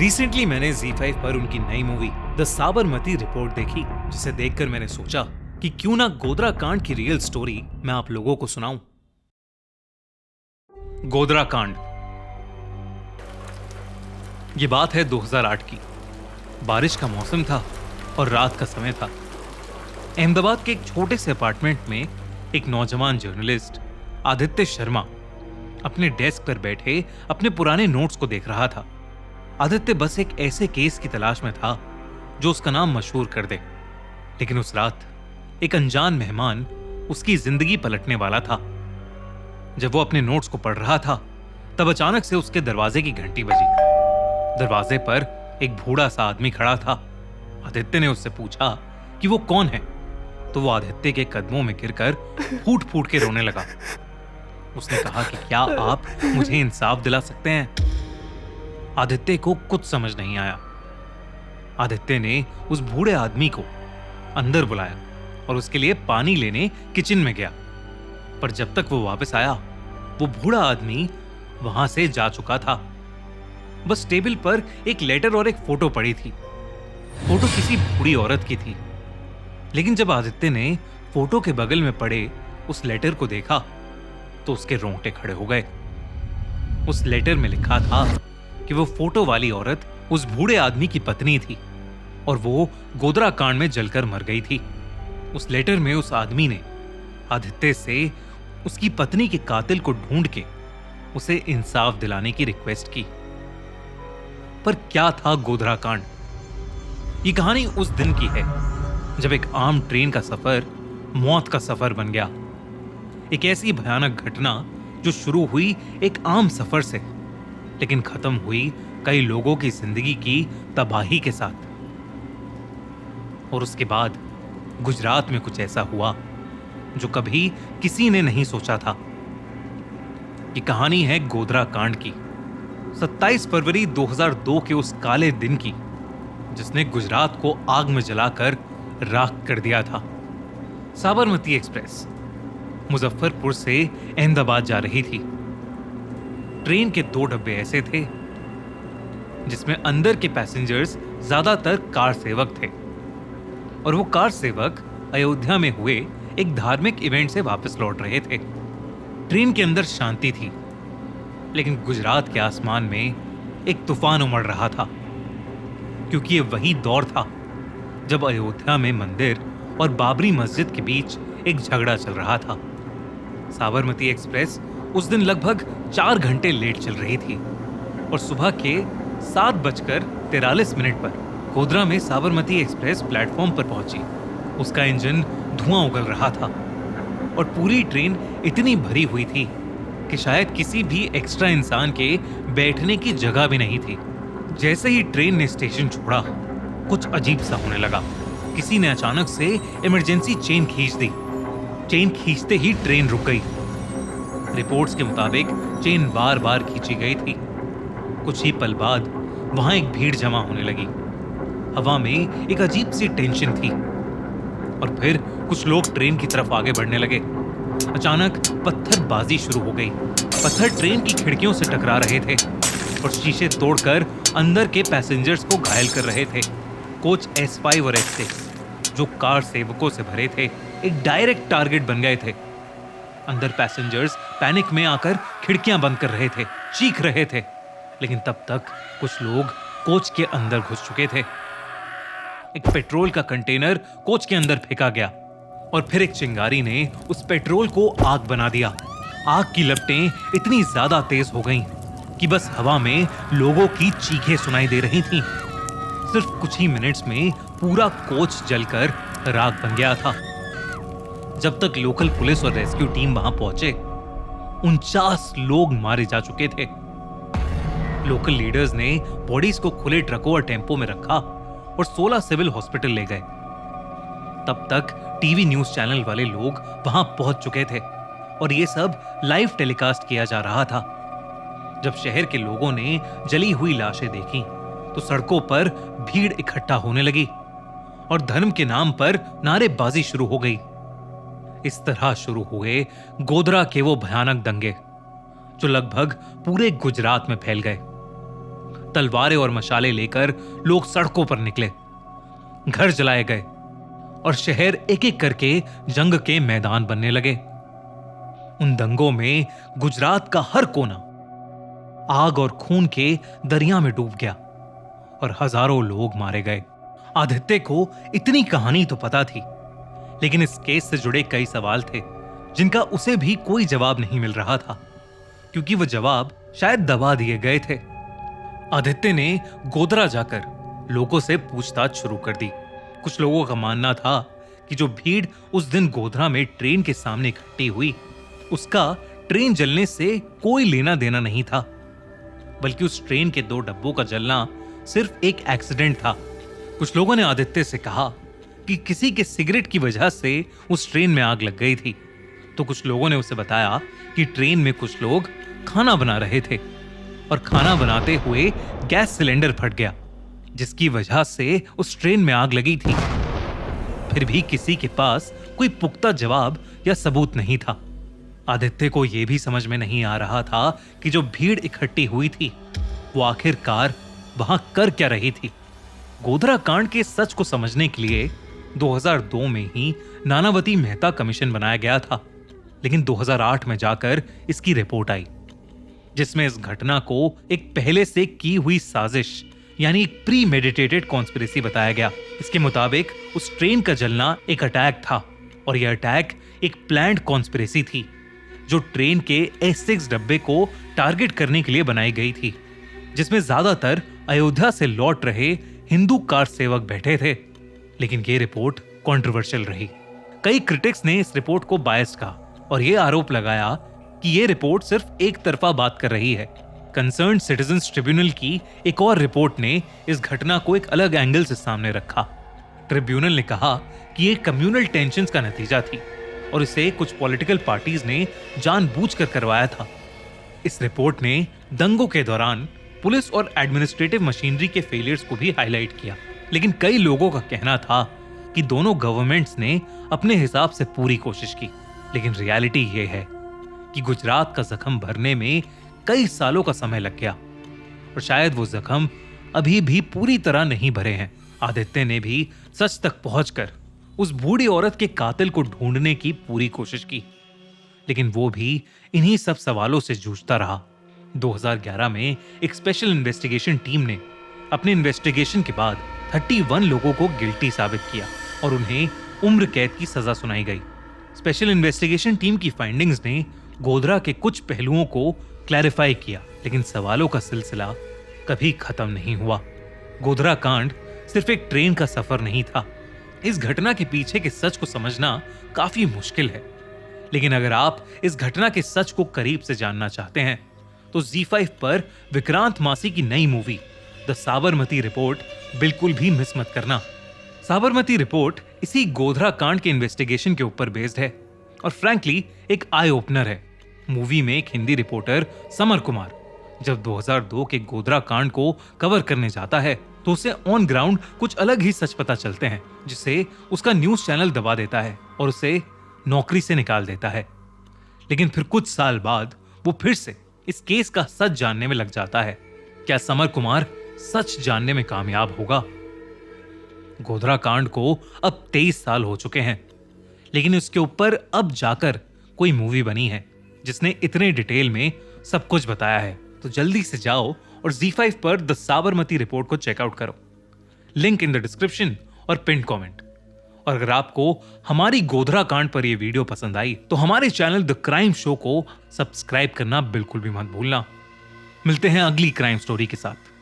Recently मैंने ZEE5 पर उनकी नई मूवी द साबरमती रिपोर्ट देखी, जिसे देखकर मैंने सोचा कि क्यों ना गोधरा कांड की रियल स्टोरी मैं आप लोगों को सुनाऊं। गोधरा कांड। ये बात है 2008 की। बारिश का मौसम था और रात का समय था। अहमदाबाद के एक छोटे से अपार्टमेंट में एक नौजवान जर्नलिस्ट आदित्य शर्मा अपने डेस्क पर बैठे अपने पुराने नोट्स को देख रहा था। आदित्य बस एक ऐसे केस की तलाश में था जो उसका नाम मशहूर कर दे, लेकिन उस रात एक अनजान मेहमान उसकी जिंदगी पलटने वाला था। जब वो अपने नोट्स को पढ़ रहा था, तब अचानक से उसके दरवाजे की घंटी बजी। दरवाजे पर एक बूढ़ा सा आदमी खड़ा था। आदित्य ने उससे पूछा कि वो कौन है, तो वो आदित्य के कदमों में गिरकर फूट फूट के रोने लगा। उसने कहा कि क्या आप मुझे इंसाफ दिला सकते हैं? आदित्य को कुछ समझ नहीं आया। आदित्य ने उस बूढ़े आदमी को अंदर बुलाया और उसके लिए पानी लेने किचन में गया, पर जब तक वो वापस आया, वो बूढ़ा आदमी वहां से जा चुका था। बस टेबल पर एक लेटर और एक फोटो पड़ी थी। फोटो किसी बूढ़ी औरत की थी, लेकिन जब आदित्य ने फोटो के बगल में पड़े उस लेटर को देखा तो उसके रोंगटे खड़े हो गए। उस लेटर में लिखा था कि वो फोटो वाली औरत उस बूढ़े आदमी की पत्नी थी और वो गोधरा कांड में जलकर मर गई थी। उस लेटर में उस आदमी ने आदित्य से उसकी पत्नी के कातिल को ढूंढ के उसे इंसाफ दिलाने की रिक्वेस्ट की। पर क्या था गोधरा कांड? ये कहानी उस दिन की है जब एक आम ट्रेन का सफर मौत का सफर बन गया। एक ऐसी भयानक घटना जो शुरू हुई एक आम सफर से, लेकिन खत्म हुई कई लोगों की जिंदगी की तबाही के साथ। और उसके बाद गुजरात में कुछ ऐसा हुआ जो कभी किसी ने नहीं सोचा था। ये कहानी है गोधरा कांड की, 27 फरवरी 2002 के उस काले दिन की, जिसने गुजरात को आग में जलाकर राख कर दिया था। साबरमती एक्सप्रेस मुजफ्फरपुर से अहमदाबाद जा रही थी। ट्रेन के 2 डब्बे ऐसे थे जिसमें अंदर के पैसेंजर्स ज्यादातर कार सेवक थे, और वो कार सेवक अयोध्या में हुए एक धार्मिक इवेंट से वापस लौट रहे थे। ट्रेन के अंदर शांति थी, लेकिन गुजरात के आसमान में एक तूफान उमड़ रहा था, क्योंकि ये वही दौर था जब अयोध्या में मंदिर और बाबरी मस्जिद के बीच एक झगड़ा चल रहा था। साबरमती एक्सप्रेस उस दिन लगभग 4 घंटे लेट चल रही थी और सुबह के 7:43 पर गोधरा में साबरमती एक्सप्रेस प्लेटफॉर्म पर पहुंची। उसका इंजन धुआं उगल रहा था और पूरी ट्रेन इतनी भरी हुई थी कि शायद किसी भी एक्स्ट्रा इंसान के बैठने की जगह भी नहीं थी। जैसे ही ट्रेन ने स्टेशन छोड़ा, कुछ अजीब सा होने लगा। किसी ने अचानक से इमरजेंसी चेन खींच दी। चेन खींचते ही ट्रेन रुक गई। रिपोर्ट्स के मुताबिक चेन बार बार खींची गई थी। कुछ ही पल बाद वहां एक भीड़ जमा होने लगी। हवा में एक अजीब सी टेंशन थी और फिर कुछ लोग ट्रेन की तरफ आगे बढ़ने लगे। अचानक पत्थरबाजी शुरू हो गई। पत्थर ट्रेन की खिड़कियों से टकरा रहे थे और शीशे तोड़कर अंदर के पैसेंजर्स को घायल कर रहे थे। कोच S5 और S6 जो कार सेवकों से भरे थे, एक डायरेक्ट टारगेट बन गए थे। अंदर पैसेंजर्स पैनिक में आकर खिड़कियां बंद कर रहे थे, चीख रहे थे, लेकिन तब तक कुछ लोग कोच के अंदर घुस चुके थे। एक पेट्रोल का कंटेनर कोच के अंदर फेंका गया और फिर एक चिंगारी ने उस पेट्रोल को आग बना दिया। आग की लपटें इतनी ज्यादा तेज हो गईं कि बस हवा में लोगों की चीखें सुनाई दे रही थीं। सिर्फ कुछ ही मिनट्स में पूरा कोच जलकर राख बन गया था। जब तक लोकल पुलिस और रेस्क्यू टीम वहां पहुंचे, 49 लोग मारे जा चुके थे। लोकल लीडर्स ने बॉडीज को खुले ट्रकों और टेम्पो में रखा और 16 सिविल हॉस्पिटल ले गए। तब तक टीवी न्यूज चैनल वाले लोग वहां पहुंच चुके थे और ये सब लाइव टेलीकास्ट किया जा रहा था। जब शहर के लोगों ने जली हुई लाशें देखी तो सड़कों पर भीड़ इकट्ठा होने लगी और धर्म के नाम पर नारेबाजी शुरू हो गई। इस तरह शुरू हुए गोधरा के वो भयानक दंगे जो लगभग पूरे गुजरात में फैल गए। तलवारें और मशाले लेकर लोग सड़कों पर निकले, घर जलाए गए और शहर एक एक करके जंग के मैदान बनने लगे। उन दंगों में गुजरात का हर कोना आग और खून के दरिया में डूब गया और हजारों लोग मारे गए। आदित्य को इतनी कहानी तो पता थी, लेकिन इस केस से जुड़े कई सवाल थे जिनका उसे भी कोई जवाब नहीं मिल रहा था, क्योंकि वो जवाब शायद दबा दिए गए थे। आदित्य ने गोधरा जाकर लोगों से पूछताछ शुरू कर दी। कुछ लोगों का मानना था कि जो भीड़ उस दिन गोधरा में ट्रेन के सामने इकट्ठी हुई, उसका ट्रेन जलने से कोई लेना देना नहीं था, बल्कि उस ट्रेन के 2 डब्बों का जलना सिर्फ एक एक्सीडेंट था। कुछ लोगों ने आदित्य से कहा कि किसी के सिगरेट की वजह से उस ट्रेन में आग लग गई थी, तो कुछ लोगों ने उसे बताया कि ट्रेन में कुछ लोग खाना बना रहे थे और खाना बनाते हुए गैस सिलेंडर फट गया, जिसकी वजह से उस ट्रेन में आग लगी थी। फिर भी किसी के पास कोई पुख्ता जवाब या सबूत नहीं था। आदित्य को यह भी समझ में नहीं आ रहा था कि जो भीड़ इकट्ठी हुई थी वो आखिरकार वहां कर क्या रही थी। गोधरा कांड के सच को समझने के लिए 2002 में ही नानावती मेहता कमीशन बनाया गया था, लेकिन 2008 में जाकर इसकी रिपोर्ट आई, जिसमें इस घटना को एक पहले से की हुई साजिश यानी एक प्री मेडिटेटेड कॉन्स्पिरेसी बताया गया। इसके मुताबिक उस ट्रेन का जलना एक अटैक था और यह अटैक एक प्लान्ड कॉन्स्पिरेसी थी जो ट्रेन के S6 डब्बे को टारगेट करने के लिए बनाई गई थी, जिसमें ज्यादातर अयोध्या से लौट रहे हिंदू कार सेवक बैठे थे। लेकिन यह रिपोर्ट कंट्रोवर्शियल रही। कई क्रिटिक्स ने इस रिपोर्ट को बायस्ड कहा और यह आरोप लगाया कि यह रिपोर्ट सिर्फ एक तरफा बात कर रही है। कंसर्न्ड सिटीजंस ट्रिब्यूनल की एक और रिपोर्ट ने इस घटना को एक अलग एंगल से सामने रखा। ट्रिब्यूनल ने कहा कि यह कम्युनल टेंशंस का नतीजा थी और इसे कुछ पॉलिटिकल पार्टीज ने जानबूझकर करवाया था। इस रिपोर्ट ने दंगों के दौरान पुलिस और एडमिनिस्ट्रेटिव मशीनरी के फेलियर्स को भी हाईलाइट किया, लेकिन कई लोगों का कहना था कि दोनों गवर्नमेंट्स ने अपने हिसाब से पूरी कोशिश की। लेकिन रियलिटी यह है कि गुजरात का जख्म भरने में कई सालों का समय लग गया और शायद वो जख्म अभी भी पूरी तरह नहीं भरे हैं। आदित्य ने भी सच तक पहुंचकर उस बूढ़ी औरत के कातिल को ढूंढने की पूरी कोशिश की, लेकिन वो भी इन्हीं सब सवालों से जूझता रहा। 2011 में एक स्पेशल इन्वेस्टिगेशन टीम ने अपने इन्वेस्टिगेशन के बाद 31 लोगों को गिल्टी साबित किया और उन्हें उम्र कैद की सजा सुनाई गई। स्पेशल इन्वेस्टिगेशन टीम की फाइंडिंग्स ने गोधरा के कुछ पहलुओं को क्लैरिफाई किया, लेकिन सवालों का सिलसिला कभी खत्म नहीं हुआ। गोधरा कांड सिर्फ एक ट्रेन का सफर नहीं था। इस घटना के पीछे के सच को समझना काफी मुश्किल है, लेकिन अगर आप इस घटना के सच को करीब से जानना चाहते हैं तो ZEE5 पर विक्रांत मासी की नई मूवी द साबरमती रिपोर्ट बिल्कुल भी मिस मत करना। साबरमती रिपोर्ट इसी गोधरा कांड के इन्वेस्टिगेशन के ऊपर बेस्ड है और फ्रैंकली एक आई ओपनर है। मूवी में एक हिंदी रिपोर्टर समर कुमार जब 2002 के गोधरा कांड को कवर करने जाता है तो उसे ऑन ग्राउंड कुछ अलग ही सच पता चलते हैं, जिसे उसका न्यूज चैनल दबा देता है और उसे नौकरी से निकाल देता है। लेकिन फिर कुछ साल बाद वो फिर से इस केस का सच जानने में लग जाता है। क्या समर कुमार सच जानने में कामयाब होगा? गोधरा कांड को अब 23 साल हो चुके हैं, लेकिन उसके ऊपर अब जाकर कोई मूवी बनी है जिसने इतने डिटेल में सब कुछ बताया है। तो जल्दी से जाओ और ZEE5 पर द साबरमती रिपोर्ट को चेकआउट करो। लिंक इन द डिस्क्रिप्शन और पिन कमेंट। और अगर आपको हमारी गोधरा कांड पर यह वीडियो पसंद आई तो हमारे चैनल द क्राइम शो को सब्सक्राइब करना बिल्कुल भी मत भूलना। मिलते हैं अगली क्राइम स्टोरी के साथ।